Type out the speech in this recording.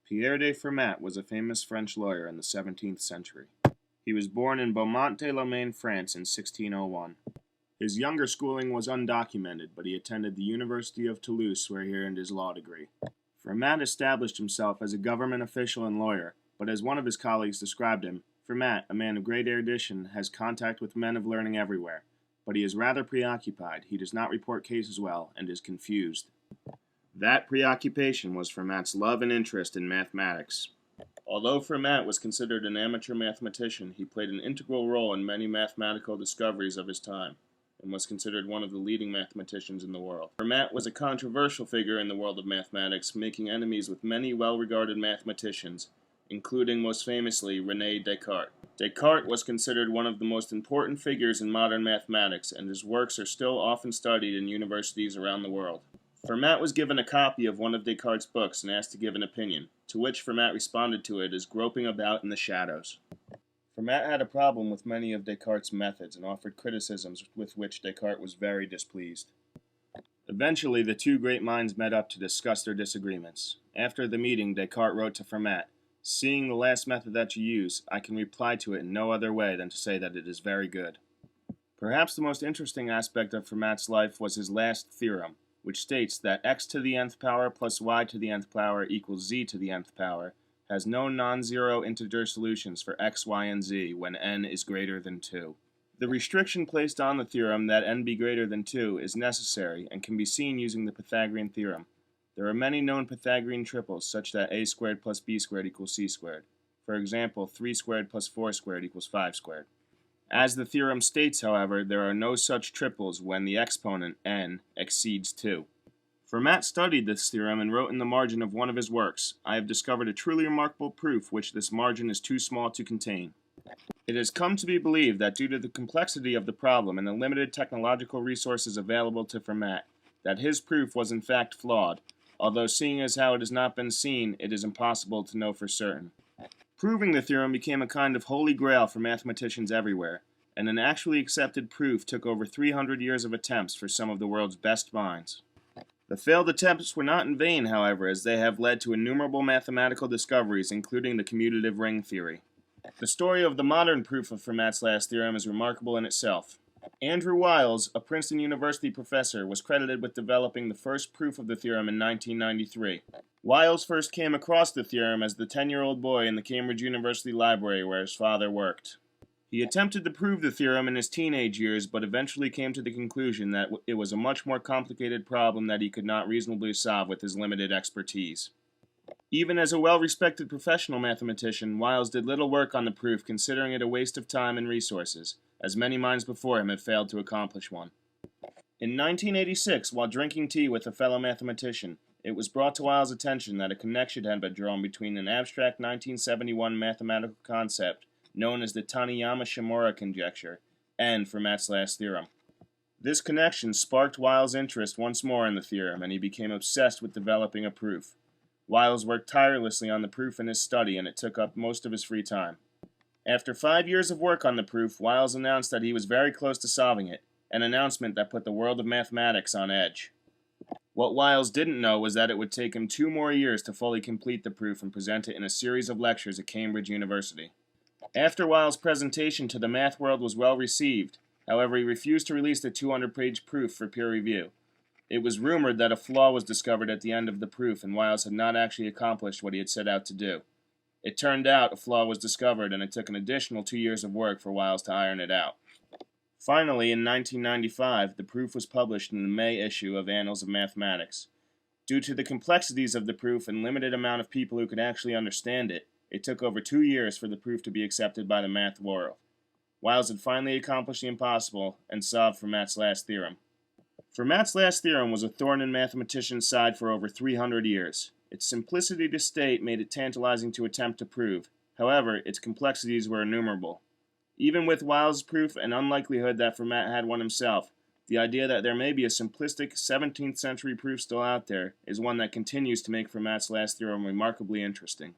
Pierre de Fermat was a famous French lawyer in the 17th century. He was born in Beaumont-de-Lomaine, France in 1601. His younger schooling was undocumented, but he attended the University of Toulouse where he earned his law degree. Fermat established himself as a government official and lawyer, but as one of his colleagues described him, Fermat, a man of great erudition, has contact with men of learning everywhere, but he is rather preoccupied, he does not report cases well, and is confused. That preoccupation was Fermat's love and interest in mathematics. Although Fermat was considered an amateur mathematician, he played an integral role in many mathematical discoveries of his time, and was considered one of the leading mathematicians in the world. Fermat was a controversial figure in the world of mathematics, making enemies with many well-regarded mathematicians, including most famously René Descartes. Descartes was considered one of the most important figures in modern mathematics, and his works are still often studied in universities around the world. Fermat was given a copy of one of Descartes' books and asked to give an opinion, to which Fermat responded to it as groping about in the shadows. Fermat had a problem with many of Descartes' methods and offered criticisms with which Descartes was very displeased. Eventually, the two great minds met up to discuss their disagreements. After the meeting, Descartes wrote to Fermat, "Seeing the last method that you use, I can reply to it in no other way than to say that it is very good." Perhaps the most interesting aspect of Fermat's life was his last theorem, which states that x to the nth power plus y to the nth power equals z to the nth power has no non-zero integer solutions for x, y, and z when n is greater than 2. The restriction placed on the theorem that n be greater than 2 is necessary and can be seen using the Pythagorean theorem. There are many known Pythagorean triples such that a squared plus b squared equals c squared. For example, 3 squared plus 4 squared equals 5 squared. As the theorem states, however, there are no such triples when the exponent, n, exceeds 2. Fermat studied this theorem and wrote in the margin of one of his works, "I have discovered a truly remarkable proof which this margin is too small to contain." It has come to be believed that due to the complexity of the problem and the limited technological resources available to Fermat, that his proof was in fact flawed, although seeing as how it has not been seen, it is impossible to know for certain. Proving the theorem became a kind of holy grail for mathematicians everywhere, and an actually accepted proof took over 300 years of attempts for some of the world's best minds. The failed attempts were not in vain, however, as they have led to innumerable mathematical discoveries, including the commutative ring theory. The story of the modern proof of Fermat's last theorem is remarkable in itself. Andrew Wiles, a Princeton University professor, was credited with developing the first proof of the theorem in 1993. Wiles first came across the theorem as the 10-year-old boy in the Cambridge University library where his father worked. He attempted to prove the theorem in his teenage years, but eventually came to the conclusion that it was a much more complicated problem that he could not reasonably solve with his limited expertise. Even as a well-respected professional mathematician, Wiles did little work on the proof, considering it a waste of time and resources, as many minds before him had failed to accomplish one. In 1986, while drinking tea with a fellow mathematician, it was brought to Wiles' attention that a connection had been drawn between an abstract 1971 mathematical concept known as the Taniyama-Shimura conjecture and Fermat's last theorem. This connection sparked Wiles' interest once more in the theorem, and he became obsessed with developing a proof. Wiles worked tirelessly on the proof in his study, and it took up most of his free time. After 5 years of work on the proof, Wiles announced that he was very close to solving it, an announcement that put the world of mathematics on edge. What Wiles didn't know was that it would take him 2 more years to fully complete the proof and present it in a series of lectures at Cambridge University. After Wiles' presentation to the math world was well received, however, he refused to release the 200-page proof for peer review. It was rumored that a flaw was discovered at the end of the proof, and Wiles had not actually accomplished what he had set out to do. It turned out a flaw was discovered, and it took an additional 2 years of work for Wiles to iron it out. Finally, in 1995, the proof was published in the May issue of Annals of Mathematics. Due to the complexities of the proof and limited amount of people who could actually understand it, it took over 2 years for the proof to be accepted by the math world. Wiles had finally accomplished the impossible and solved Fermat's last theorem. Fermat's last theorem was a thorn in mathematicians' side for over 300 years. Its simplicity to state made it tantalizing to attempt to prove. However, its complexities were innumerable. Even with Wiles' proof and unlikelihood that Fermat had one himself, the idea that there may be a simplistic 17th century proof still out there is one that continues to make Fermat's last theorem remarkably interesting.